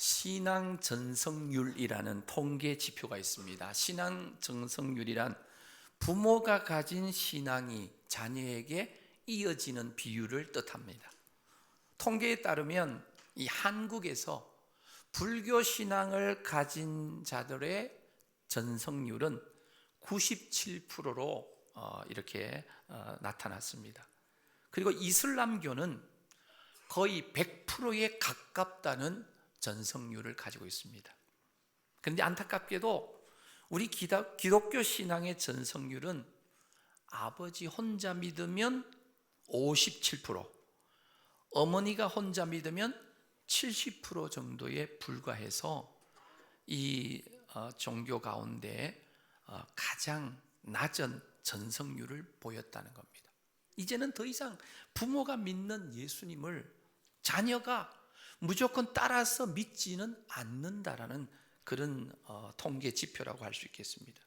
신앙 전성률이라는 통계 지표가 있습니다. 신앙 전성률이란 부모가 가진 신앙이 자녀에게 이어지는 비율을 뜻합니다. 통계에 따르면 이 한국에서 불교 신앙을 가진 자들의 전성률은 97%로 이렇게 나타났습니다. 그리고 이슬람교는 거의 100%에 가깝다는 전성률을 가지고 있습니다. 그런데 안타깝게도 우리 기독교 신앙의 전성률은 아버지 혼자 믿으면 57%, 어머니가 혼자 믿으면 70% 정도에 불과해서 이 종교 가운데 가장 낮은 전성률을 보였다는 겁니다. 이제는 더 이상 부모가 믿는 예수님을 자녀가 무조건 따라서 믿지는 않는다라는 그런 통계 지표라고 할 수 있겠습니다.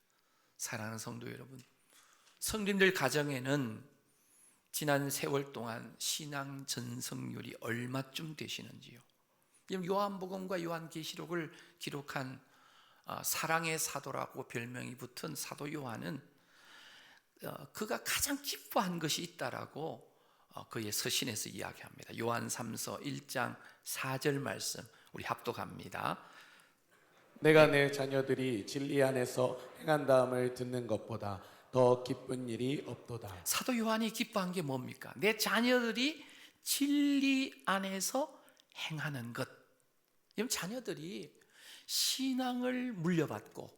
사랑하는 성도 여러분, 성도님들 가정에는 지난 세월 동안 신앙 전성률이 얼마쯤 되시는지요? 요한복음과 요한계시록을 기록한 사랑의 사도라고 별명이 붙은 사도 요한은 그가 가장 기뻐한 것이 있다라고 그의 서신에서 이야기합니다. 요한 3서 1장 4절 말씀 우리 합독합니다. 내가 내 자녀들이 진리 안에서 행한다함을 듣는 것보다 더 기쁜 일이 없도다. 사도 요한이 기뻐한 게 뭡니까? 내 자녀들이 진리 안에서 행하는 것. 자녀들이 신앙을 물려받고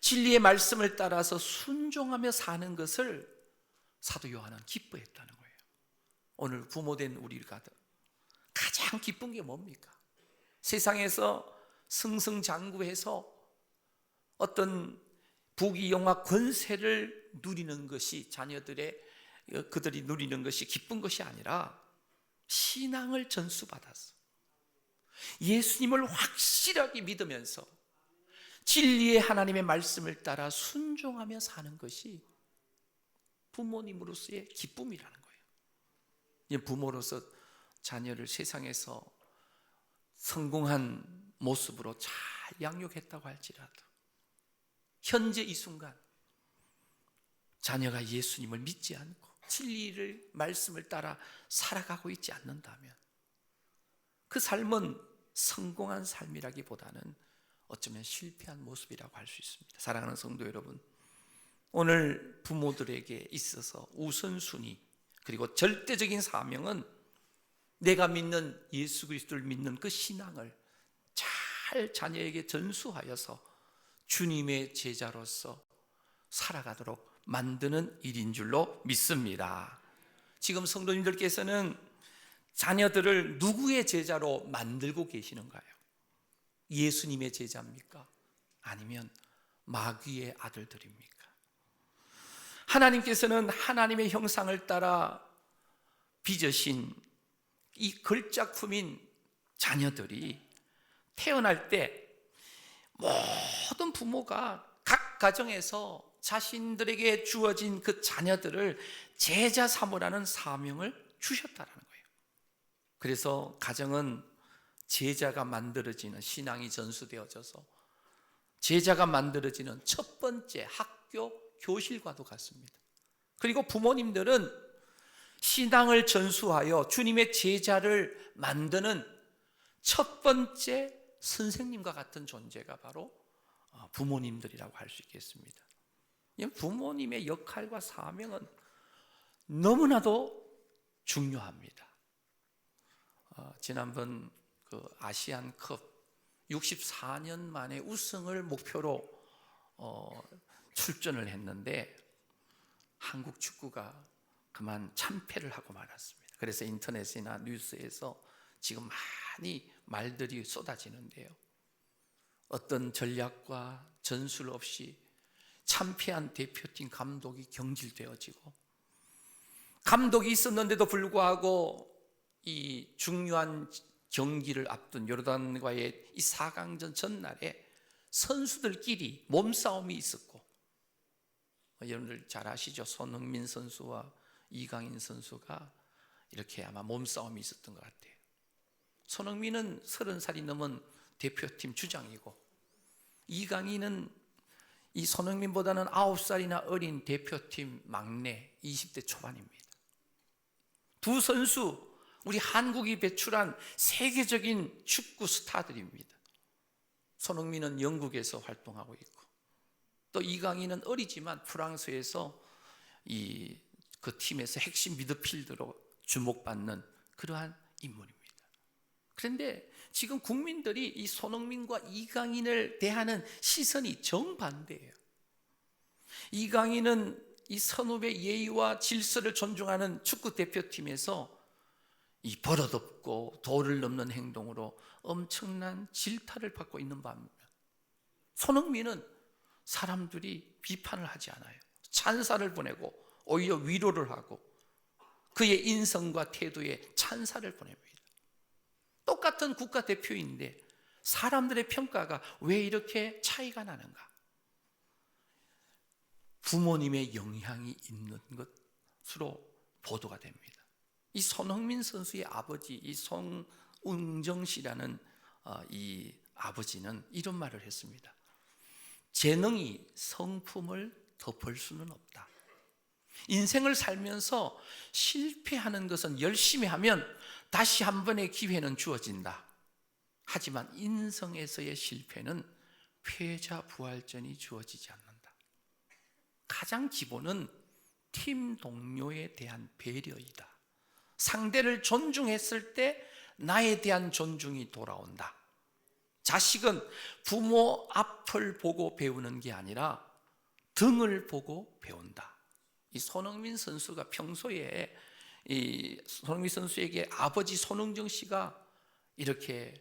진리의 말씀을 따라서 순종하며 사는 것을 사도 요한은 기뻐했다는 거예요. 오늘 부모된 우리가 가장 기쁜 게 뭡니까? 세상에서 승승장구해서 어떤 부귀영화 권세를 누리는 것이 그들이 누리는 것이 기쁜 것이 아니라 신앙을 전수받았어. 예수님을 확실하게 믿으면서 진리의 하나님의 말씀을 따라 순종하며 사는 것이 부모님으로서의 기쁨이라는 거예요. 부모로서 자녀를 세상에서 성공한 모습으로 잘 양육했다고 할지라도 현재 이 순간 자녀가 예수님을 믿지 않고 진리를 말씀을 따라 살아가고 있지 않는다면 그 삶은 성공한 삶이라기보다는 어쩌면 실패한 모습이라고 할 수 있습니다. 사랑하는 성도 여러분, 오늘 부모들에게 있어서 우선순위 그리고 절대적인 사명은 내가 믿는 예수 그리스도를 믿는 그 신앙을 잘 자녀에게 전수하여서 주님의 제자로서 살아가도록 만드는 일인 줄로 믿습니다. 지금 성도님들께서는 자녀들을 누구의 제자로 만들고 계시는가요? 예수님의 제자입니까? 아니면 마귀의 아들들입니까? 하나님께서는 하나님의 형상을 따라 빚으신 이 걸작품인 자녀들이 태어날 때 모든 부모가 각 가정에서 자신들에게 주어진 그 자녀들을 제자 삼으라는 사명을 주셨다는 거예요. 그래서 가정은 제자가 만들어지는 신앙이 전수되어져서 제자가 만들어지는 첫 번째 학교 교실과도 같습니다. 그리고 부모님들은 신앙을 전수하여 주님의 제자를 만드는 첫 번째 선생님과 같은 존재가 바로 부모님들이라고 할 수 있겠습니다. 부모님의 역할과 사명은 너무나도 중요합니다. 지난번 그 아시안컵 64년 만에 우승을 목표로 출전을 했는데 한국 축구가 그만 참패를 하고 말았습니다. 그래서 인터넷이나 뉴스에서 지금 많이 말들이 쏟아지는데요. 어떤 전략과 전술 없이 참패한 대표팀 감독이 경질되어지고 감독이 있었는데도 불구하고 이 중요한 경기를 앞둔 요르단과의 이 4강전 전날에 선수들끼리 몸싸움이 있었고 여러분들 잘 아시죠? 손흥민 선수와 이강인 선수가 이렇게 아마 몸싸움이 있었던 것 같아요. 손흥민은 30살이 넘은 대표팀 주장이고, 이강인은 이 손흥민보다는 9살이나 어린 대표팀 막내 20대 초반입니다. 두 선수, 우리 한국이 배출한 세계적인 축구 스타들입니다. 손흥민은 영국에서 활동하고 있고, 또 이강인은 어리지만 프랑스에서 그 팀에서 핵심 미드필더로 주목받는 그러한 인물입니다. 그런데 지금 국민들이 이 손흥민과 이강인을 대하는 시선이 정반대예요. 이강인은 이 선후배 예의와 질서를 존중하는 축구 대표팀에서 이 버릇없고 도를 넘는 행동으로 엄청난 질타를 받고 있는 반면, 손흥민은 사람들이 비판을 하지 않아요. 찬사를 보내고 오히려 위로를 하고 그의 인성과 태도에 찬사를 보냅니다. 똑같은 국가대표인데 사람들의 평가가 왜 이렇게 차이가 나는가? 부모님의 영향이 있는 것으로 보도가 됩니다. 이 손흥민 선수의 아버지, 이 송은정 씨라는 이 아버지는 이런 말을 했습니다. 재능이 성품을 덮을 수는 없다. 인생을 살면서 실패하는 것은 열심히 하면 다시 한 번의 기회는 주어진다. 하지만 인생에서의 실패는 패자부활전이 주어지지 않는다. 가장 기본은 팀 동료에 대한 배려이다. 상대를 존중했을 때 나에 대한 존중이 돌아온다. 자식은 부모 앞을 보고 배우는 게 아니라 등을 보고 배운다. 이 손흥민 선수가 평소에 이 손흥민 선수에게 아버지 손흥정 씨가 이렇게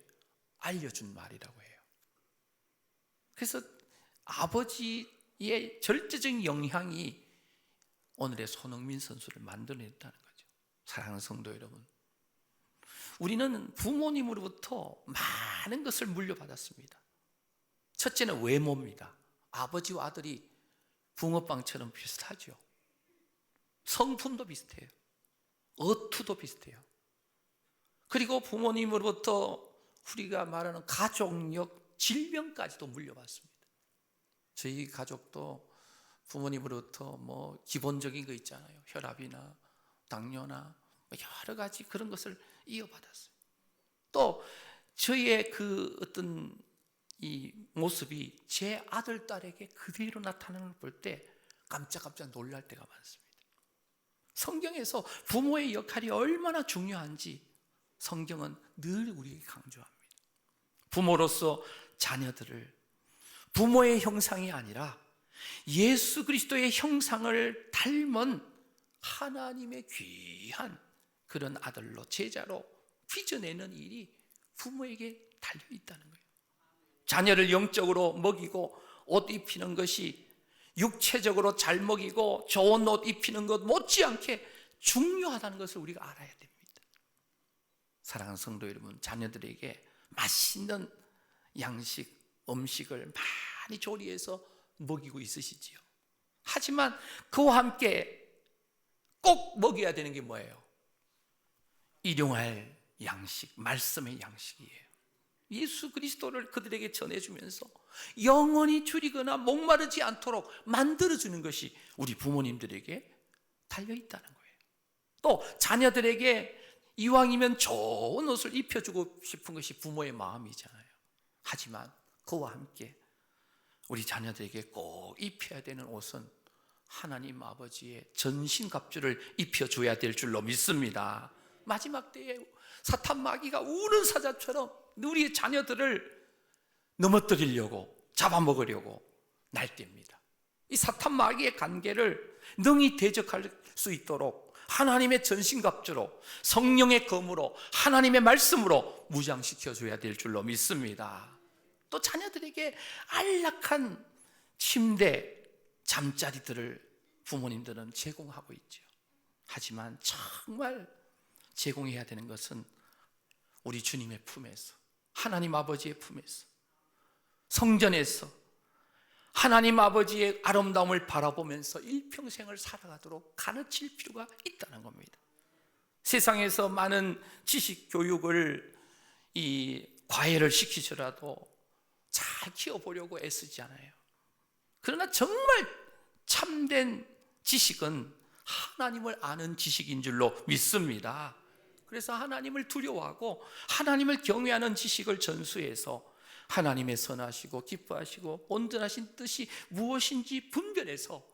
알려준 말이라고 해요. 그래서 아버지의 절대적인 영향이 오늘의 손흥민 선수를 만들어냈다는 거죠. 사랑하는 성도 여러분, 우리는 부모님으로부터 많은 것을 물려받았습니다. 첫째는 외모입니다. 아버지와 아들이 붕어빵처럼 비슷하죠. 성품도 비슷해요. 어투도 비슷해요. 그리고 부모님으로부터 우리가 말하는 가족력, 질병까지도 물려받습니다. 저희 가족도 부모님으로부터 뭐 기본적인 거 있잖아요. 혈압이나 당뇨나 여러 가지 그런 것을 이어받았어요. 또 저희의 그 어떤 이 모습이 제 아들, 딸에게 그대로 나타나는 걸 볼 때 깜짝깜짝 놀랄 때가 많습니다. 성경에서 부모의 역할이 얼마나 중요한지 성경은 늘 우리에게 강조합니다. 부모로서 자녀들을 부모의 형상이 아니라 예수 그리스도의 형상을 닮은 하나님의 귀한 그런 아들로, 제자로 빚어내는 일이 부모에게 달려있다는 거예요. 자녀를 영적으로 먹이고 옷 입히는 것이 육체적으로 잘 먹이고 좋은 옷 입히는 것 못지않게 중요하다는 것을 우리가 알아야 됩니다. 사랑하는 성도 여러분, 자녀들에게 맛있는 양식, 음식을 많이 조리해서 먹이고 있으시지요. 하지만 그와 함께 꼭 먹여야 되는 게 뭐예요? 일용할 양식, 말씀의 양식이에요. 예수 그리스도를 그들에게 전해주면서 영원히 줄이거나 목마르지 않도록 만들어주는 것이 우리 부모님들에게 달려있다는 거예요. 또 자녀들에게 이왕이면 좋은 옷을 입혀주고 싶은 것이 부모의 마음이잖아요. 하지만 그와 함께 우리 자녀들에게 꼭 입혀야 되는 옷은 하나님 아버지의 전신갑주를 입혀줘야 될 줄로 믿습니다. 마지막 때에 사탄 마귀가 우는 사자처럼 우리의 자녀들을 넘어뜨리려고, 잡아먹으려고 날뛰입니다. 이 사탄 마귀의 관계를 능히 대적할 수 있도록 하나님의 전신갑주로, 성령의 검으로, 하나님의 말씀으로 무장시켜줘야 될 줄로 믿습니다. 또 자녀들에게 안락한 침대, 잠자리들을 부모님들은 제공하고 있죠. 하지만 정말 제공해야 되는 것은 우리 주님의 품에서, 하나님 아버지의 품에서, 성전에서 하나님 아버지의 아름다움을 바라보면서 일평생을 살아가도록 가르칠 필요가 있다는 겁니다. 세상에서 많은 지식 교육을 이 과외를 시키더라도 잘 키워보려고 애쓰지 않아요. 그러나 정말 참된 지식은 하나님을 아는 지식인 줄로 믿습니다. 그래서 하나님을 두려워하고 하나님을 경외하는 지식을 전수해서 하나님의 선하시고 기뻐하시고 온전하신 뜻이 무엇인지 분별해서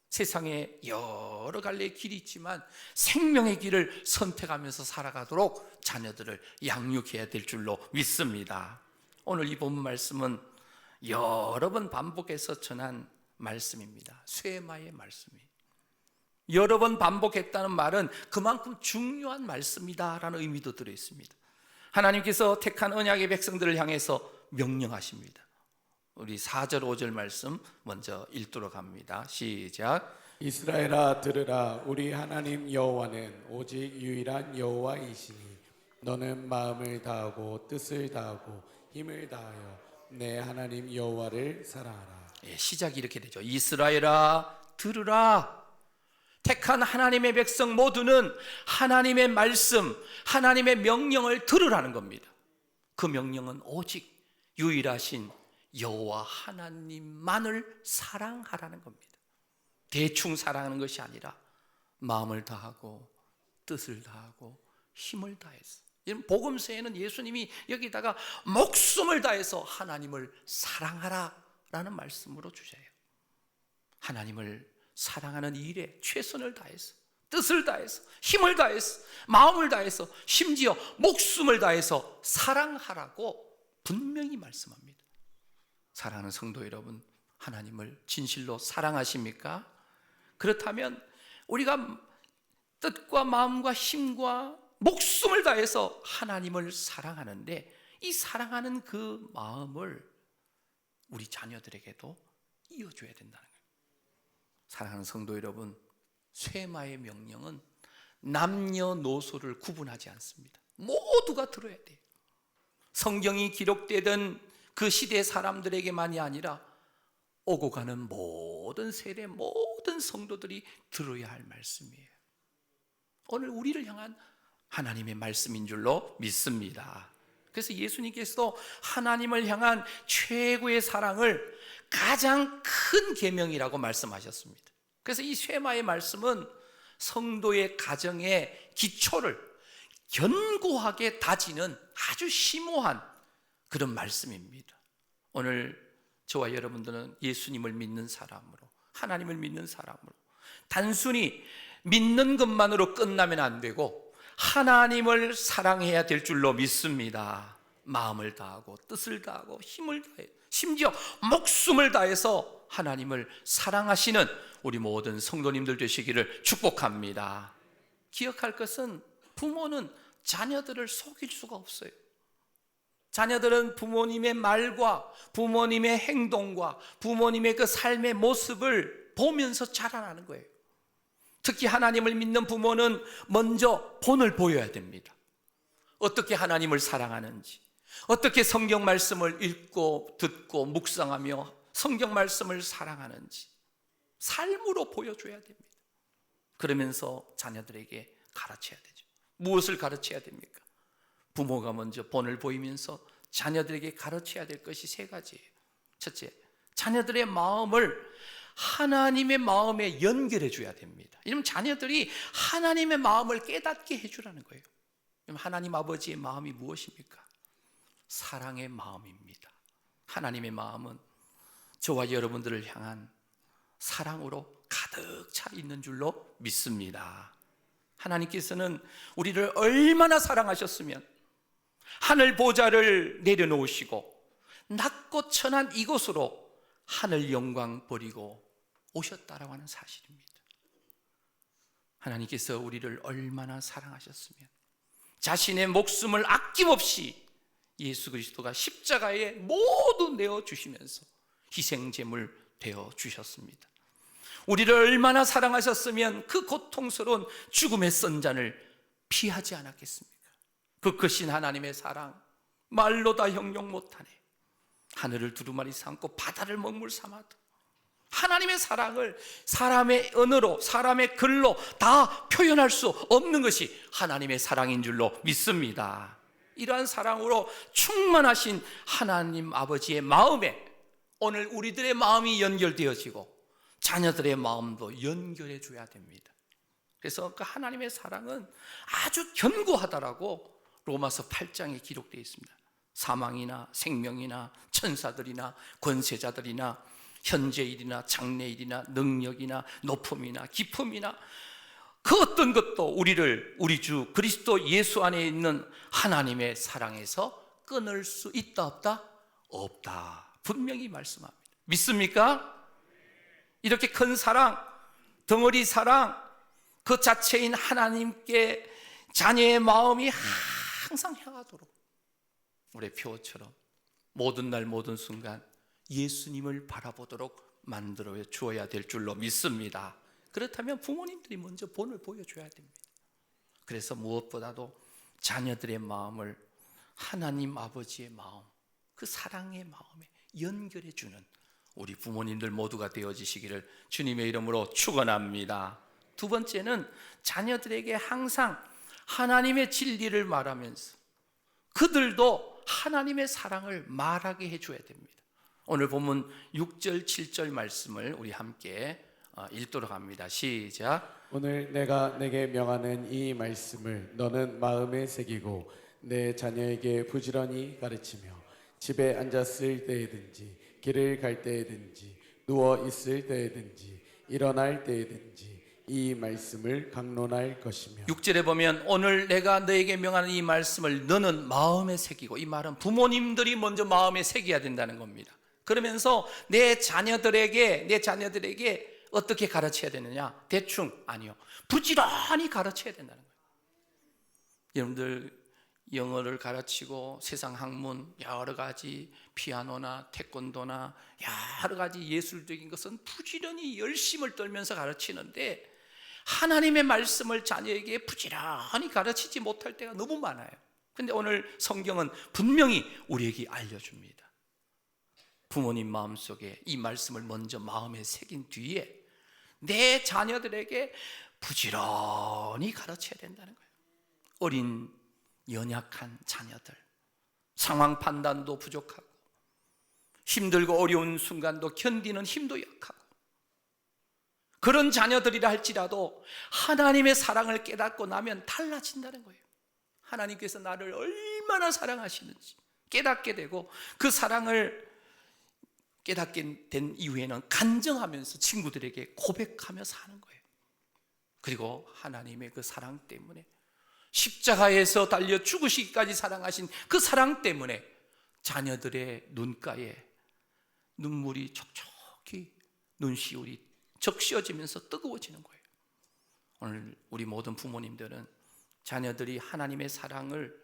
세상에 여러 갈래의 길이 있지만 생명의 길을 선택하면서 살아가도록 자녀들을 양육해야 될 줄로 믿습니다. 오늘 이 본문 말씀은 여러 번 반복해서 전한 말씀입니다. 쇠마의 말씀이에요. 여러 번 반복했다는 말은 그만큼 중요한 말씀이다라는 의미도 들어있습니다. 하나님께서 택한 언약의 백성들을 향해서 명령하십니다. 우리 4절 5절 말씀 먼저 읽도록 합니다. 시작. 이스라엘아 들으라. 우리 하나님 여호와는 오직 유일한 여호와이시니 너는 마음을 다하고 뜻을 다하고 힘을 다하여 내 하나님 여호와를 사랑하라. 시작이 이렇게 되죠. 이스라엘아 들으라. 택한 하나님의 백성 모두는 하나님의 말씀, 하나님의 명령을 들으라는 겁니다. 그 명령은 오직 유일하신 여호와 하나님만을 사랑하라는 겁니다. 대충 사랑하는 것이 아니라 마음을 다하고 뜻을 다하고 힘을 다해서. 복음서에는 예수님이 여기다가 목숨을 다해서 하나님을 사랑하라라는 말씀으로 주셔요. 하나님을 사랑하는 일에 최선을 다해서, 뜻을 다해서, 힘을 다해서, 마음을 다해서, 심지어 목숨을 다해서 사랑하라고 분명히 말씀합니다. 사랑하는 성도 여러분, 하나님을 진실로 사랑하십니까? 그렇다면 우리가 뜻과 마음과 힘과 목숨을 다해서 하나님을 사랑하는데, 이 사랑하는 그 마음을 우리 자녀들에게도 이어줘야 된다는 거예요. 사랑하는 성도 여러분, 쇠마의 명령은 남녀노소를 구분하지 않습니다. 모두가 들어야 돼요. 성경이 기록되던 그 시대 사람들에게만이 아니라 오고 가는 모든 세대, 모든 성도들이 들어야 할 말씀이에요. 오늘 우리를 향한 하나님의 말씀인 줄로 믿습니다. 그래서 예수님께서도 하나님을 향한 최고의 사랑을 가장 큰 계명이라고 말씀하셨습니다. 그래서 이 쇠마의 말씀은 성도의 가정의 기초를 견고하게 다지는 아주 심오한 그런 말씀입니다. 오늘 저와 여러분들은 예수님을 믿는 사람으로, 하나님을 믿는 사람으로 단순히 믿는 것만으로 끝나면 안 되고 하나님을 사랑해야 될 줄로 믿습니다. 마음을 다하고 뜻을 다하고 힘을 다해, 심지어 목숨을 다해서 하나님을 사랑하시는 우리 모든 성도님들 되시기를 축복합니다. 기억할 것은 부모는 자녀들을 속일 수가 없어요. 자녀들은 부모님의 말과 부모님의 행동과 부모님의 그 삶의 모습을 보면서 자라나는 거예요. 특히 하나님을 믿는 부모는 먼저 본을 보여야 됩니다. 어떻게 하나님을 사랑하는지, 어떻게 성경 말씀을 읽고 듣고 묵상하며 성경 말씀을 사랑하는지 삶으로 보여줘야 됩니다. 그러면서 자녀들에게 가르쳐야 되죠. 무엇을 가르쳐야 됩니까? 부모가 먼저 본을 보이면서 자녀들에게 가르쳐야 될 것이 3가지예요. 첫째, 자녀들의 마음을 하나님의 마음에 연결해 줘야 됩니다. 이러면 자녀들이 하나님의 마음을 깨닫게 해주라는 거예요. 그럼 하나님 아버지의 마음이 무엇입니까? 사랑의 마음입니다. 하나님의 마음은 저와 여러분들을 향한 사랑으로 가득 차 있는 줄로 믿습니다. 하나님께서는 우리를 얼마나 사랑하셨으면 하늘 보좌를 내려놓으시고 낮고 천한 이곳으로 하늘 영광 버리고 오셨다라고 하는 사실입니다. 하나님께서 우리를 얼마나 사랑하셨으면 자신의 목숨을 아낌없이 예수 그리스도가 십자가에 모두 내어주시면서 희생제물 되어주셨습니다. 우리를 얼마나 사랑하셨으면 그 고통스러운 죽음의 선잔을 피하지 않았겠습니까? 그 크신 하나님의 사랑 말로 다 형용 못하네. 하늘을 두루마리 삼고 바다를 먹물 삼아도 하나님의 사랑을 사람의 언어로, 사람의 글로 다 표현할 수 없는 것이 하나님의 사랑인 줄로 믿습니다. 이러한 사랑으로 충만하신 하나님 아버지의 마음에 오늘 우리들의 마음이 연결되어지고 자녀들의 마음도 연결해 줘야 됩니다. 그래서 그 하나님의 사랑은 아주 견고하다라고 로마서 8장에 기록되어 있습니다. 사망이나 생명이나 천사들이나 권세자들이나 현재일이나 장래일이나 능력이나 높음이나 깊음이나 그 어떤 것도 우리를 우리 주 그리스도 예수 안에 있는 하나님의 사랑에서 끊을 수 있다 없다? 없다. 분명히 말씀합니다. 믿습니까? 이렇게 큰 사랑, 덩어리 사랑, 그 자체인 하나님께 자녀의 마음이 항상 향하도록 우리 표처럼 모든 날 모든 순간 예수님을 바라보도록 만들어 주어야 될 줄로 믿습니다. 그렇다면 부모님들이 먼저 본을 보여줘야 됩니다. 그래서 무엇보다도 자녀들의 마음을 하나님 아버지의 마음, 그 사랑의 마음에 연결해 주는 우리 부모님들 모두가 되어지시기를 주님의 이름으로 축원합니다. 두 번째는 자녀들에게 항상 하나님의 진리를 말하면서 그들도 하나님의 사랑을 말하게 해줘야 됩니다. 오늘 본문 6절 7절 말씀을 우리 함께 읽도록 합니다. 시작. 오늘 내가 내게 명하는 이 말씀을 너는 마음에 새기고 내 자녀에게 부지런히 가르치며 집에 앉았을 때에든지 길을 갈 때에든지 누워 있을 때에든지 일어날 때에든지 이 말씀을 강론할 것이며 6절에 보면 오늘 내가 너에게 명하는 이 말씀을 너는 마음에 새기고, 이 말은 부모님들이 먼저 마음에 새겨야 된다는 겁니다. 그러면서 내 자녀들에게 어떻게 가르쳐야 되느냐? 대충 아니요, 부지런히 가르쳐야 된다는 거예요. 여러분들 영어를 가르치고 세상 학문 여러 가지 피아노나 태권도나 여러 가지 예술적인 것은 부지런히 열심을 떨면서 가르치는데 하나님의 말씀을 자녀에게 부지런히 가르치지 못할 때가 너무 많아요. 근데 오늘 성경은 분명히 우리에게 알려줍니다. 부모님 마음속에 이 말씀을 먼저 마음에 새긴 뒤에 내 자녀들에게 부지런히 가르쳐야 된다는 거예요. 어린 연약한 자녀들, 상황 판단도 부족하고 힘들고 어려운 순간도 견디는 힘도 약하고 그런 자녀들이라 할지라도 하나님의 사랑을 깨닫고 나면 달라진다는 거예요. 하나님께서 나를 얼마나 사랑하시는지 깨닫게 되고 그 사랑을 깨닫게 된 이후에는 간증하면서 친구들에게 고백하며 사는 거예요. 그리고 하나님의 그 사랑 때문에 십자가에서 달려 죽으시기까지 사랑하신 그 사랑 때문에 자녀들의 눈가에 눈물이 촉촉히 눈시울이 적셔지면서 뜨거워지는 거예요. 오늘 우리 모든 부모님들은 자녀들이 하나님의 사랑을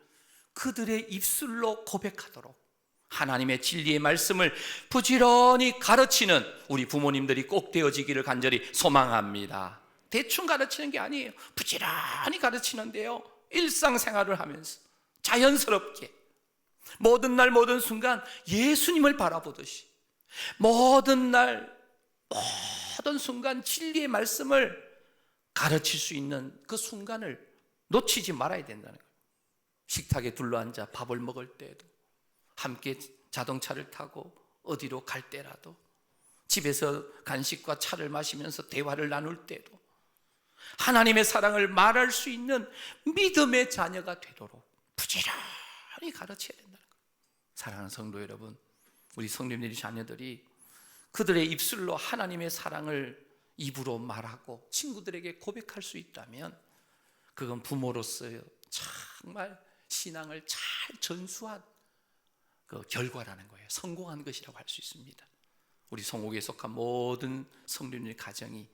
그들의 입술로 고백하도록 하나님의 진리의 말씀을 부지런히 가르치는 우리 부모님들이 꼭 되어지기를 간절히 소망합니다. 대충 가르치는 게 아니에요. 부지런히 가르치는데요, 일상생활을 하면서 자연스럽게 모든 날 모든 순간 예수님을 바라보듯이 모든 날 모든 순간 진리의 말씀을 가르칠 수 있는 그 순간을 놓치지 말아야 된다는 거예요. 식탁에 둘러앉아 밥을 먹을 때에도, 함께 자동차를 타고 어디로 갈 때라도, 집에서 간식과 차를 마시면서 대화를 나눌 때도 하나님의 사랑을 말할 수 있는 믿음의 자녀가 되도록 부지런히 가르쳐야 된다는 거예요. 사랑하는 성도 여러분, 우리 성도님들이 자녀들이 그들의 입술로 하나님의 사랑을 입으로 말하고 친구들에게 고백할 수 있다면 그건 부모로서 정말 신앙을 잘 전수한 그 결과라는 거예요. 성공한 것이라고 할 수 있습니다. 우리 성옥에 속한 모든 성도님의 가정이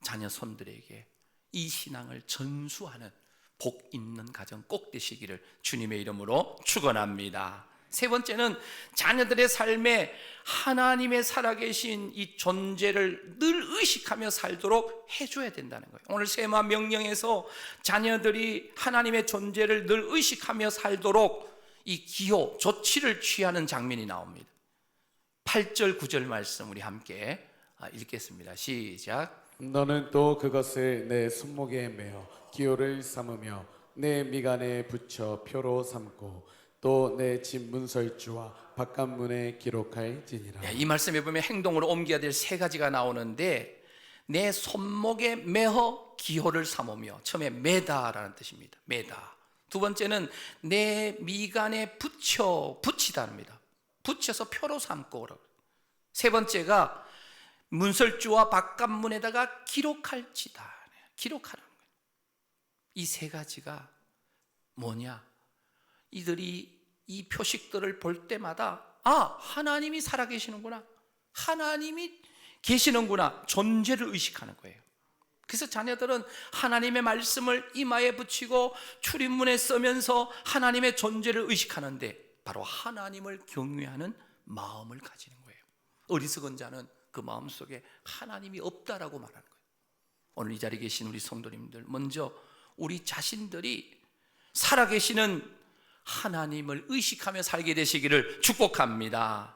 자녀 손들에게 이 신앙을 전수하는 복 있는 가정 꼭 되시기를 주님의 이름으로 축원합니다. 세 번째는 자녀들의 삶에 하나님의 살아계신 이 존재를 늘 의식하며 살도록 해줘야 된다는 거예요. 오늘 세마 명령에서 자녀들이 하나님의 존재를 늘 의식하며 살도록 이 기호, 조치를 취하는 장면이 나옵니다. 8절 9절 말씀 우리 함께 읽겠습니다. 시작. 너는 또 그것을 내 손목에 매어 기호를 삼으며 내 미간에 붙여 표로 삼고 또 내 집 문설주와 바깥문에 기록할지니라. 이 말씀에 보면 행동으로 옮겨야 될 세 가지가 나오는데, 내 손목에 매어 기호를 삼으며, 처음에 매다라는 뜻입니다. 매다. 두 번째는 내 미간에 붙이다입니다. 붙여서 표로 삼고. 세 번째가 문설주와 바깥문에다가 기록할지다. 기록하라는 거예요. 이 세 가지가 뭐냐? 이들이 이 표식들을 볼 때마다 하나님이 살아계시는구나, 하나님이 계시는구나, 존재를 의식하는 거예요. 그래서 자녀들은 하나님의 말씀을 이마에 붙이고 출입문에 쓰면서 하나님의 존재를 의식하는데, 바로 하나님을 경외하는 마음을 가지는 거예요. 어리석은 자는 그 마음속에 하나님이 없다라고 말하는 거예요. 오늘 이 자리에 계신 우리 성도님들, 먼저 우리 자신들이 살아계시는 하나님을 의식하며 살게 되시기를 축복합니다.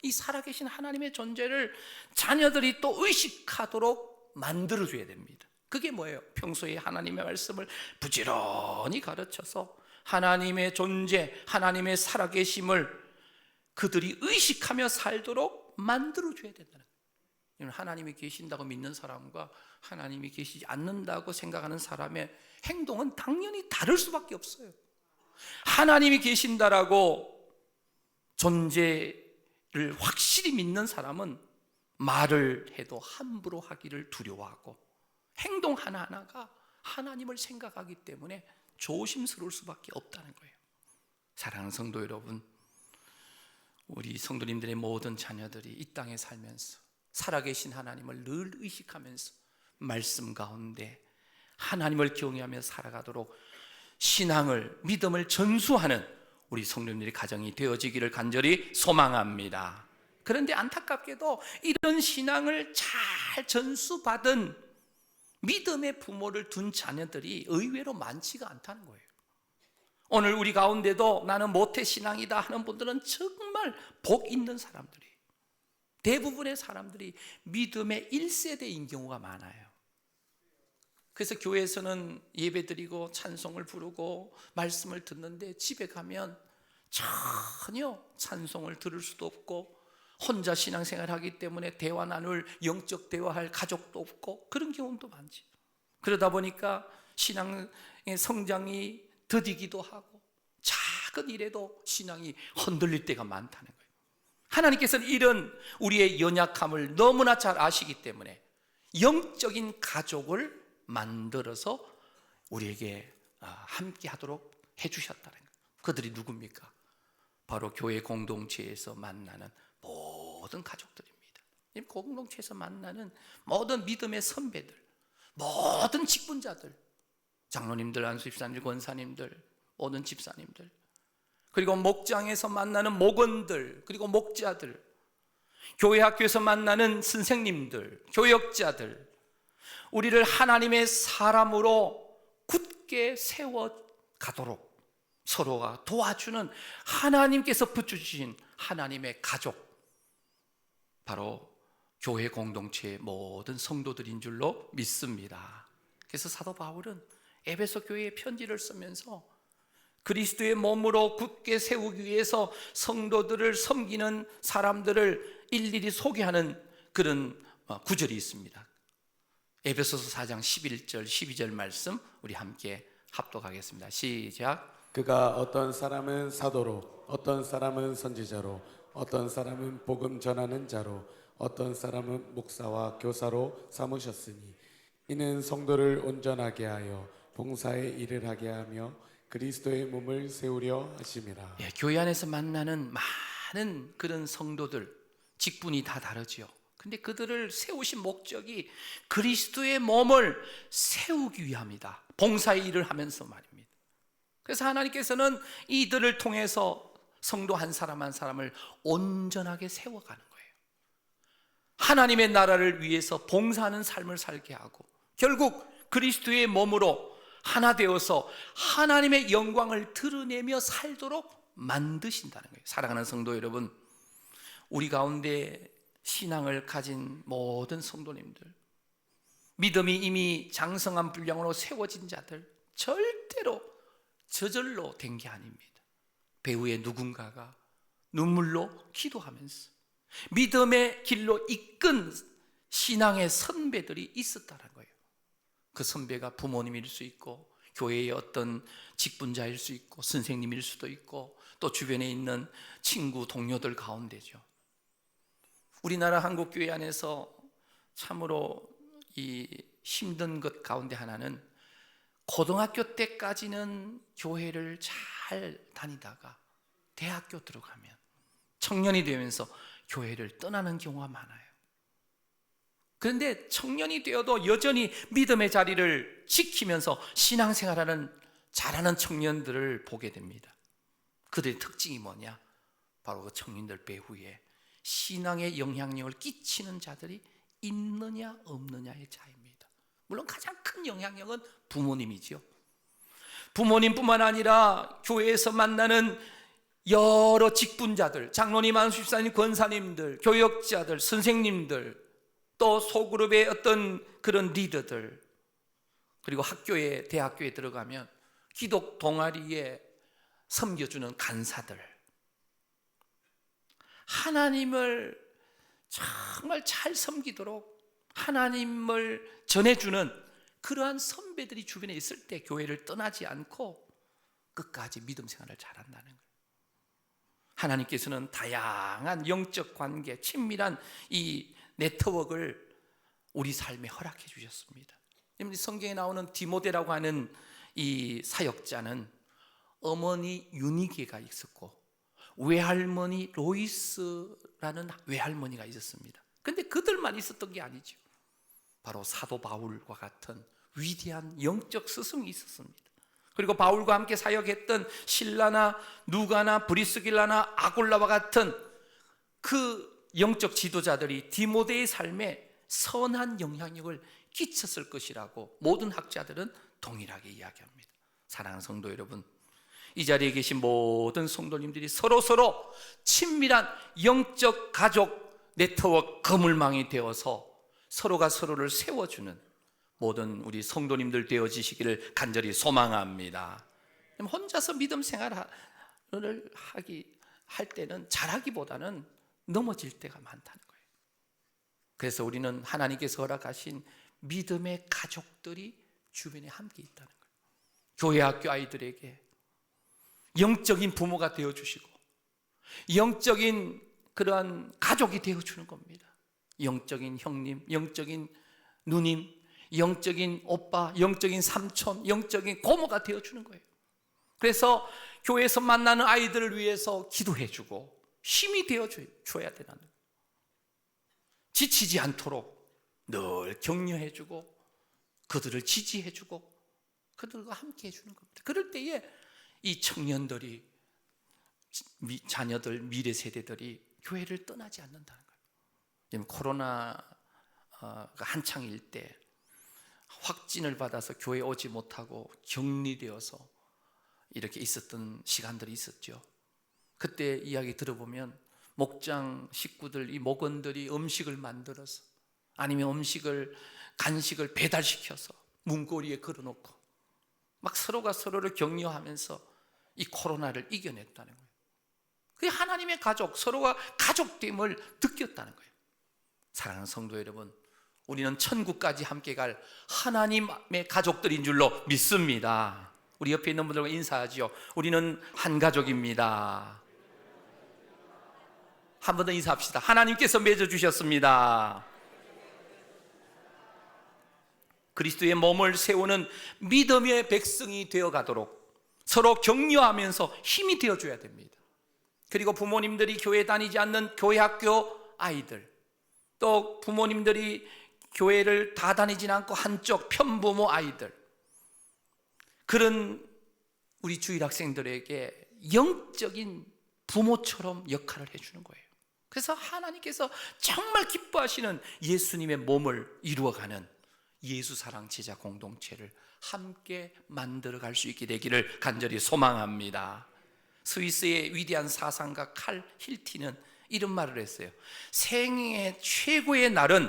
이 살아계신 하나님의 존재를 자녀들이 또 의식하도록 만들어줘야 됩니다. 그게 뭐예요? 평소에 하나님의 말씀을 부지런히 가르쳐서 하나님의 존재, 하나님의 살아계심을 그들이 의식하며 살도록 만들어줘야 된다는 거예요. 하나님이 계신다고 믿는 사람과 하나님이 계시지 않는다고 생각하는 사람의 행동은 당연히 다를 수밖에 없어요. 하나님이 계신다라고 존재를 확실히 믿는 사람은 말을 해도 함부로 하기를 두려워하고, 행동 하나하나가 하나님을 생각하기 때문에 조심스러울 수밖에 없다는 거예요. 사랑하는 성도 여러분, 우리 성도님들의 모든 자녀들이 이 땅에 살면서 살아계신 하나님을 늘 의식하면서 말씀 가운데 하나님을 경외하며 살아가도록 신앙을, 믿음을 전수하는 우리 성도님들의 가정이 되어지기를 간절히 소망합니다. 그런데 안타깝게도 이런 신앙을 잘 전수받은 믿음의 부모를 둔 자녀들이 의외로 많지가 않다는 거예요. 오늘 우리 가운데도 나는 모태신앙이다 하는 분들은 정말 복 있는 사람들이에요. 대부분의 사람들이 믿음의 1세대인 경우가 많아요. 그래서 교회에서는 예배드리고 찬송을 부르고 말씀을 듣는데 집에 가면 전혀 찬송을 들을 수도 없고, 혼자 신앙생활을 하기 때문에 대화 나눌, 영적 대화할 가족도 없고, 그런 경우도 많지. 그러다 보니까 신앙의 성장이 더디기도 하고 작은 일에도 신앙이 흔들릴 때가 많다는 거예요. 하나님께서는 이런 우리의 연약함을 너무나 잘 아시기 때문에 영적인 가족을 만들어서 우리에게 함께 하도록 해주셨다는 거예요. 그들이 누굽니까? 바로 교회 공동체에서 만나는 모든 가족들입니다. 이 공동체에서 만나는 모든 믿음의 선배들, 모든 직분자들, 장로님들, 안수집사님들, 권사님들, 모든 집사님들, 그리고 목장에서 만나는 목원들, 그리고 목자들, 교회 학교에서 만나는 선생님들, 교역자들, 우리를 하나님의 사람으로 굳게 세워가도록 서로가 도와주는 하나님께서 붙여주신 하나님의 가족, 바로 교회 공동체의 모든 성도들인 줄로 믿습니다. 그래서 사도 바울은 에베소 교회에 편지를 쓰면서 그리스도의 몸으로 굳게 세우기 위해서 성도들을 섬기는 사람들을 일일이 소개하는 그런 구절이 있습니다. 에베소서 4장 11절 12절 말씀 우리 함께 합독하겠습니다. 시작. 그가 어떤 사람은 사도로, 어떤 사람은 선지자로, 어떤 사람은 복음 전하는 자로, 어떤 사람은 목사와 교사로 삼으셨으니 이는 성도를 온전하게 하여 봉사의 일을 하게 하며 그리스도의 몸을 세우려 하심이라. 교회 안에서 만나는 많은 그런 성도들, 직분이 다 다르죠. 근데 그들을 세우신 목적이 그리스도의 몸을 세우기 위함이다. 봉사의 일을 하면서 말입니다. 그래서 하나님께서는 이들을 통해서 성도 한 사람 한 사람을 온전하게 세워가는 거예요. 하나님의 나라를 위해서 봉사하는 삶을 살게 하고, 결국 그리스도의 몸으로 하나 되어서 하나님의 영광을 드러내며 살도록 만드신다는 거예요. 사랑하는 성도 여러분, 우리 가운데 신앙을 가진 모든 성도님들, 믿음이 이미 장성한 분량으로 세워진 자들, 절대로 저절로 된 게 아닙니다. 배후에 누군가가 눈물로 기도하면서 믿음의 길로 이끈 신앙의 선배들이 있었다는 거예요. 그 선배가 부모님일 수 있고 교회의 어떤 직분자일 수 있고 선생님일 수도 있고 또 주변에 있는 친구 동료들 가운데죠. 우리나라 한국교회 안에서 참으로 이 힘든 것 가운데 하나는 고등학교 때까지는 교회를 잘 다니다가 대학교 들어가면 청년이 되면서 교회를 떠나는 경우가 많아요. 그런데 청년이 되어도 여전히 믿음의 자리를 지키면서 신앙생활하는 잘하는 청년들을 보게 됩니다. 그들의 특징이 뭐냐? 바로 그 청년들 배후에 신앙의 영향력을 끼치는 자들이 있느냐 없느냐의 차이입니다. 물론 가장 큰 영향력은 부모님이죠. 부모님뿐만 아니라 교회에서 만나는 여러 직분자들, 장로님, 안수집사님, 권사님들, 교역자들, 선생님들, 또 소그룹의 어떤 그런 리더들, 그리고 학교에, 대학교에 들어가면 기독 동아리에 섬겨주는 간사들, 하나님을 정말 잘 섬기도록 하나님을 전해주는 그러한 선배들이 주변에 있을 때 교회를 떠나지 않고 끝까지 믿음 생활을 잘한다는 거예요. 하나님께서는 다양한 영적 관계, 친밀한 이 네트워크를 우리 삶에 허락해 주셨습니다. 성경에 나오는 디모데라고 하는 이 사역자는 어머니 유니게가 있었고 외할머니 로이스라는 외할머니가 있었습니다. 그런데 그들만 있었던 게 아니죠. 바로 사도 바울과 같은 위대한 영적 스승이 있었습니다. 그리고 바울과 함께 사역했던 실라나 누가나 브리스길라나 아골라와 같은 그 영적 지도자들이 디모데의 삶에 선한 영향력을 끼쳤을 것이라고 모든 학자들은 동일하게 이야기합니다. 사랑하는 성도 여러분, 이 자리에 계신 모든 성도님들이 서로 친밀한 영적 가족 네트워크 그물망이 되어서 서로가 서로를 세워주는 모든 우리 성도님들 되어지시기를 간절히 소망합니다. 혼자서 믿음 생활을 할 때는 잘하기보다는 넘어질 때가 많다는 거예요. 그래서 우리는 하나님께서 허락하신 믿음의 가족들이 주변에 함께 있다는 거예요. 교회 학교 아이들에게 영적인 부모가 되어주시고 영적인 그러한 가족이 되어주는 겁니다. 영적인 형님, 영적인 누님, 영적인 오빠, 영적인 삼촌, 영적인 고모가 되어주는 거예요. 그래서 교회에서 만나는 아이들을 위해서 기도해주고 힘이 되어줘야 되는 거예요. 지치지 않도록 늘 격려해주고 그들을 지지해주고 그들과 함께 해주는 겁니다. 그럴 때에 이 청년들이, 자녀들, 미래 세대들이 교회를 떠나지 않는다는 거예요. 지금 코로나가 한창일 때 확진을 받아서 교회 오지 못하고 격리되어서 이렇게 있었던 시간들이 있었죠. 그때 이야기 들어보면 목장 식구들, 이 목원들이 음식을 만들어서 아니면 간식을 배달시켜서 문고리에 걸어놓고 막 서로가 서로를 격려하면서 이 코로나를 이겨냈다는 거예요. 그게 하나님의 가족, 서로가 가족됨을 느꼈다는 거예요. 사랑하는 성도 여러분, 우리는 천국까지 함께 갈 하나님의 가족들인 줄로 믿습니다. 우리 옆에 있는 분들과 인사하죠. 우리는 한 가족입니다. 한 번 더 인사합시다. 하나님께서 맺어주셨습니다. 그리스도의 몸을 세우는 믿음의 백성이 되어가도록 서로 격려하면서 힘이 되어줘야 됩니다. 그리고 부모님들이 교회 다니지 않는 교회 학교 아이들, 또 부모님들이 교회를 다 다니지 않고 한쪽 편부모 아이들, 그런 우리 주일 학생들에게 영적인 부모처럼 역할을 해주는 거예요. 그래서 하나님께서 정말 기뻐하시는 예수님의 몸을 이루어가는 예수사랑 제자 공동체를 함께 만들어갈 수 있게 되기를 간절히 소망합니다. 스위스의 위대한 사상가 칼 힐티는 이런 말을 했어요. 생애 최고의 날은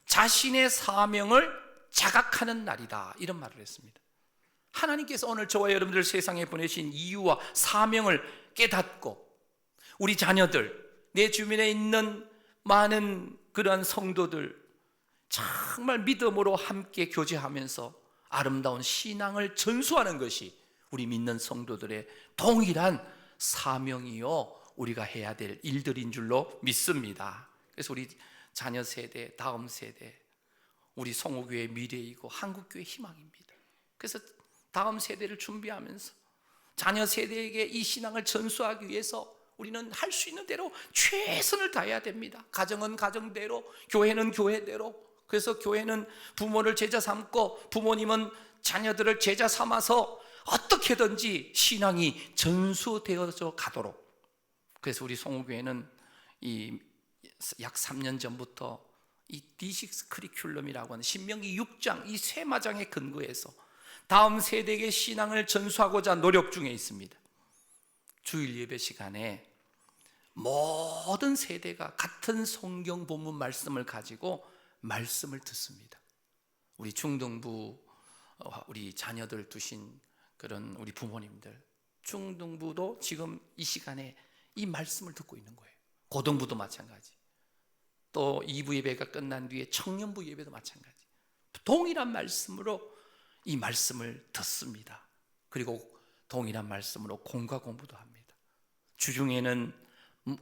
자신의 사명을 자각하는 날이다, 이런 말을 했습니다. 하나님께서 오늘 저와 여러분들 세상에 보내신 이유와 사명을 깨닫고 우리 자녀들, 내 주변에 있는 많은 그러한 성도들 정말 믿음으로 함께 교제하면서 아름다운 신앙을 전수하는 것이 우리 믿는 성도들의 동일한 사명이요 우리가 해야 될 일들인 줄로 믿습니다. 그래서 우리 자녀 세대, 다음 세대, 우리 성호교회의 미래이고 한국교회의 희망입니다. 그래서 다음 세대를 준비하면서 자녀 세대에게 이 신앙을 전수하기 위해서 우리는 할 수 있는 대로 최선을 다해야 됩니다. 가정은 가정대로, 교회는 교회대로. 그래서 교회는 부모를 제자 삼고 부모님은 자녀들을 제자 삼아서 어떻게든지 신앙이 전수되어져 가도록. 그래서 우리 성호교회는 약 3년 전부터 이 D6 커리큘럼이라고 하는 신명기 6장 이 세마장에 근거해서 다음 세대에게 신앙을 전수하고자 노력 중에 있습니다. 주일 예배 시간에 모든 세대가 같은 성경 본문 말씀을 가지고 말씀을 듣습니다. 우리 중등부 우리 자녀들 두신 그런 우리 부모님들, 중등부도 지금 이 시간에 이 말씀을 듣고 있는 거예요. 고등부도 마찬가지. 또 2부 예배가 끝난 뒤에 청년부 예배도 마찬가지. 동일한 말씀으로 이 말씀을 듣습니다. 그리고 동일한 말씀으로 공과 공부도 합니다. 주중에는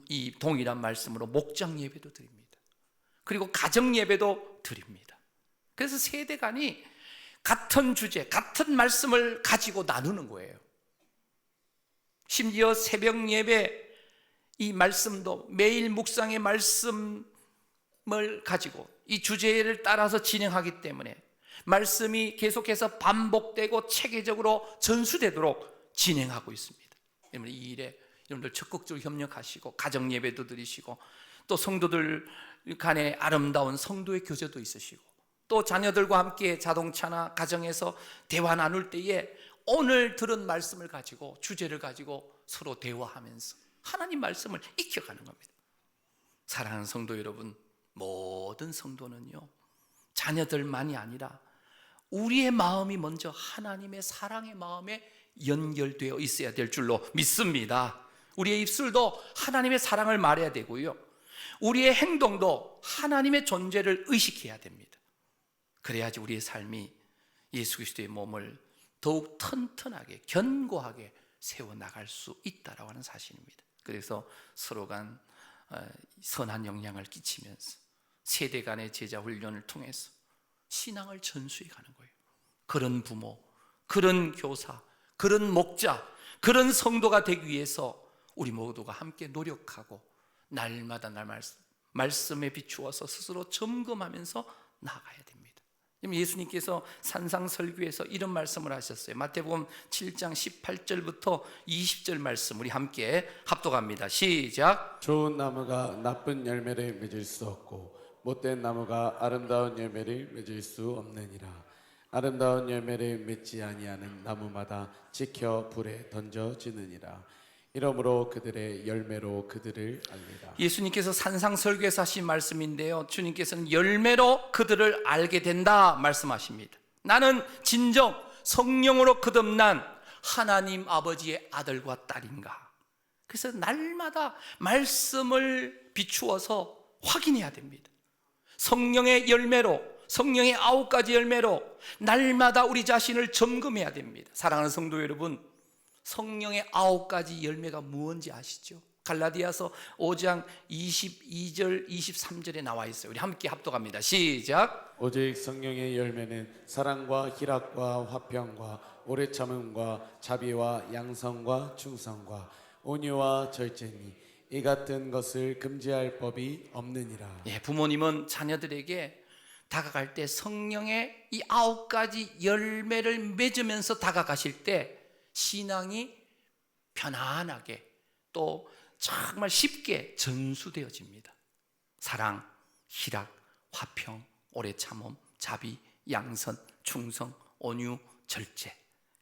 이 동일한 말씀으로 목장 예배도 드립니다. 그리고 가정 예배도 드립니다. 그래서 세대 간이 같은 주제, 같은 말씀을 가지고 나누는 거예요. 심지어 새벽 예배 이 말씀도 매일 묵상의 말씀을 가지고 이 주제를 따라서 진행하기 때문에 말씀이 계속해서 반복되고 체계적으로 전수되도록 진행하고 있습니다. 이 일에 여러분들 적극적으로 협력하시고 가정 예배도 드리시고 또 성도들 간에 아름다운 성도의 교제도 있으시고 또 자녀들과 함께 자동차나 가정에서 대화 나눌 때에 오늘 들은 말씀을 가지고 주제를 가지고 서로 대화하면서 하나님 말씀을 익혀가는 겁니다. 사랑하는 성도 여러분, 모든 성도는요 자녀들만이 아니라 우리의 마음이 먼저 하나님의 사랑의 마음에 연결되어 있어야 될 줄로 믿습니다. 우리의 입술도 하나님의 사랑을 말해야 되고요, 우리의 행동도 하나님의 존재를 의식해야 됩니다. 그래야지 우리의 삶이 예수 그리스도의 몸을 더욱 튼튼하게 견고하게 세워나갈 수 있다라고 하는 사실입니다. 그래서 서로 간 선한 영향을 끼치면서 세대 간의 제자 훈련을 통해서 신앙을 전수해 가는 거예요. 그런 부모, 그런 교사, 그런 목자, 그런 성도가 되기 위해서 우리 모두가 함께 노력하고 날마다 말씀에 비추어서 스스로 점검하면서 나아가야 됩니다. 예수님께서 산상설교에서 이런 말씀을 하셨어요. 마태복음 7장 18절부터 20절 말씀 우리 함께 합독합니다. 시작. 좋은 나무가 나쁜 열매를 맺을 수 없고 못된 나무가 아름다운 열매를 맺을 수 없느니라. 아름다운 열매를 맺지 아니하는 나무마다 지켜 불에 던져지느니라. 이러므로 그들의 열매로 그들을 알리라. 예수님께서 산상설교에서 하신 말씀인데요, 주님께서는 열매로 그들을 알게 된다 말씀하십니다. 나는 진정 성령으로 거듭난 하나님 아버지의 아들과 딸인가. 그래서 날마다 말씀을 비추어서 확인해야 됩니다. 성령의 열매로, 성령의 9가지 열매로 날마다 우리 자신을 점검해야 됩니다. 사랑하는 성도 여러분, 성령의 9가지 열매가 무엇인지 아시죠? 갈라디아서 5장 22절 23절에 나와 있어요. 우리 함께 합독합니다. 시작. 오직 성령의 열매는 사랑과 희락과 화평과 오래 참음과 자비와 양성과 충성과 온유와 절제니 이 같은 것을 금지할 법이 없느니라. 예, 부모님은 자녀들에게 다가갈 때 성령의 이 9가지 열매를 맺으면서 다가가실 때 신앙이 편안하게 또 정말 쉽게 전수되어집니다. 사랑, 희락, 화평, 오래 참음, 자비, 양선, 충성, 온유, 절제.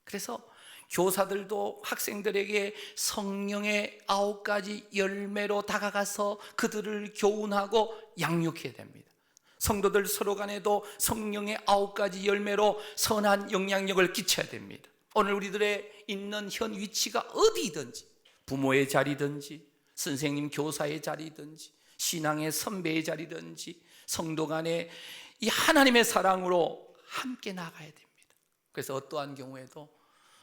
그래서 교사들도 학생들에게 성령의 9가지 열매로 다가가서 그들을 교훈하고 양육해야 됩니다. 성도들 서로 간에도 성령의 9가지 열매로 선한 영향력을 끼쳐야 됩니다. 오늘 우리들의 있는 현 위치가 어디든지, 부모의 자리든지, 선생님 교사의 자리든지, 신앙의 선배의 자리든지, 성도 간에 이 하나님의 사랑으로 함께 나가야 됩니다. 그래서 어떠한 경우에도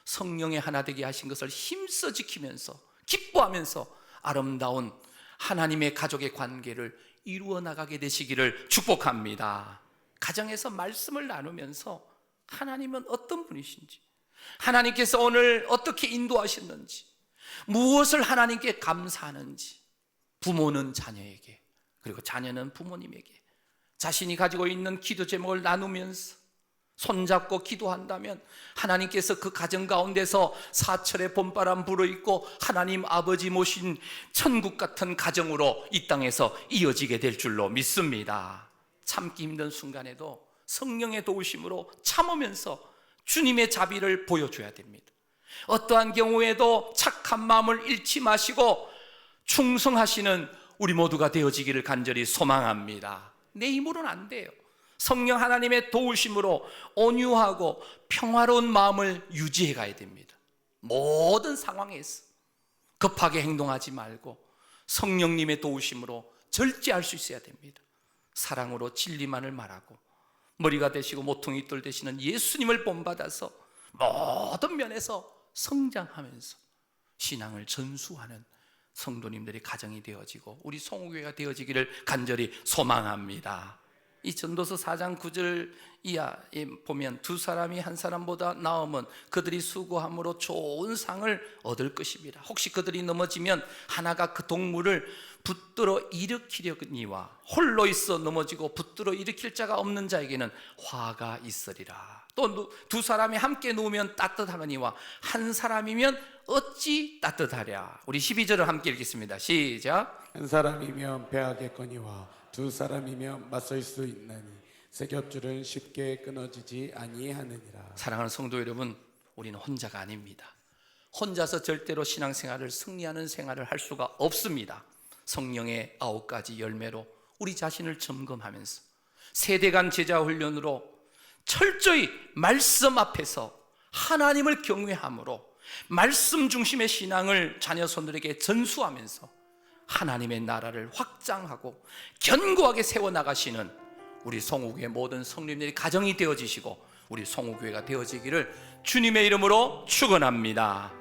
성령의 하나 되게 하신 것을 힘써 지키면서 기뻐하면서 아름다운 하나님의 가족의 관계를 이루어 나가게 되시기를 축복합니다. 가정에서 말씀을 나누면서 하나님은 어떤 분이신지, 하나님께서 오늘 어떻게 인도하셨는지, 무엇을 하나님께 감사하는지, 부모는 자녀에게, 그리고 자녀는 부모님에게 자신이 가지고 있는 기도 제목을 나누면서 손잡고 기도한다면 하나님께서 그 가정 가운데서 사철의 봄바람 불어있고 하나님 아버지 모신 천국 같은 가정으로 이 땅에서 이어지게 될 줄로 믿습니다. 참기 힘든 순간에도 성령의 도우심으로 참으면서 주님의 자비를 보여줘야 됩니다. 어떠한 경우에도 착한 마음을 잃지 마시고 충성하시는 우리 모두가 되어지기를 간절히 소망합니다. 내 힘으로는 안 돼요. 성령 하나님의 도우심으로 온유하고 평화로운 마음을 유지해 가야 됩니다. 모든 상황에서 급하게 행동하지 말고 성령님의 도우심으로 절제할 수 있어야 됩니다. 사랑으로 진리만을 말하고 머리가 되시고 모퉁이 돌 되시는 예수님을 본받아서 모든 면에서 성장하면서 신앙을 전수하는 성도님들의 가정이 되어지고 우리 송우교회가 되어지기를 간절히 소망합니다. 이 전도서 4장 9절 이하에 보면 두 사람이 한 사람보다 나으면 그들이 수고함으로 좋은 상을 얻을 것입니다. 혹시 그들이 넘어지면 하나가 그 동물을 붙들어 일으키려니와 홀로 있어 넘어지고 붙들어 일으킬 자가 없는 자에게는 화가 있으리라. 또 두 사람이 함께 누우면 따뜻하거니와 한 사람이면 어찌 따뜻하랴. 우리 12절을 함께 읽겠습니다. 시작. 한 사람이면 패하겠거니와 두 사람이면 맞설 수 있나니 새 겹줄은 쉽게 끊어지지 아니하느니라. 사랑하는 성도 여러분, 우리는 혼자가 아닙니다. 혼자서 절대로 신앙생활을 승리하는 생활을 할 수가 없습니다. 성령의 9가지 열매로 우리 자신을 점검하면서 세대간 제자 훈련으로 철저히 말씀 앞에서 하나님을 경외함으로 말씀 중심의 신앙을 자녀 손들에게 전수하면서 하나님의 나라를 확장하고 견고하게 세워나가시는 우리 송우교회 모든 성도님들이 가정이 되어지시고 우리 송우교회가 되어지기를 주님의 이름으로 축원합니다.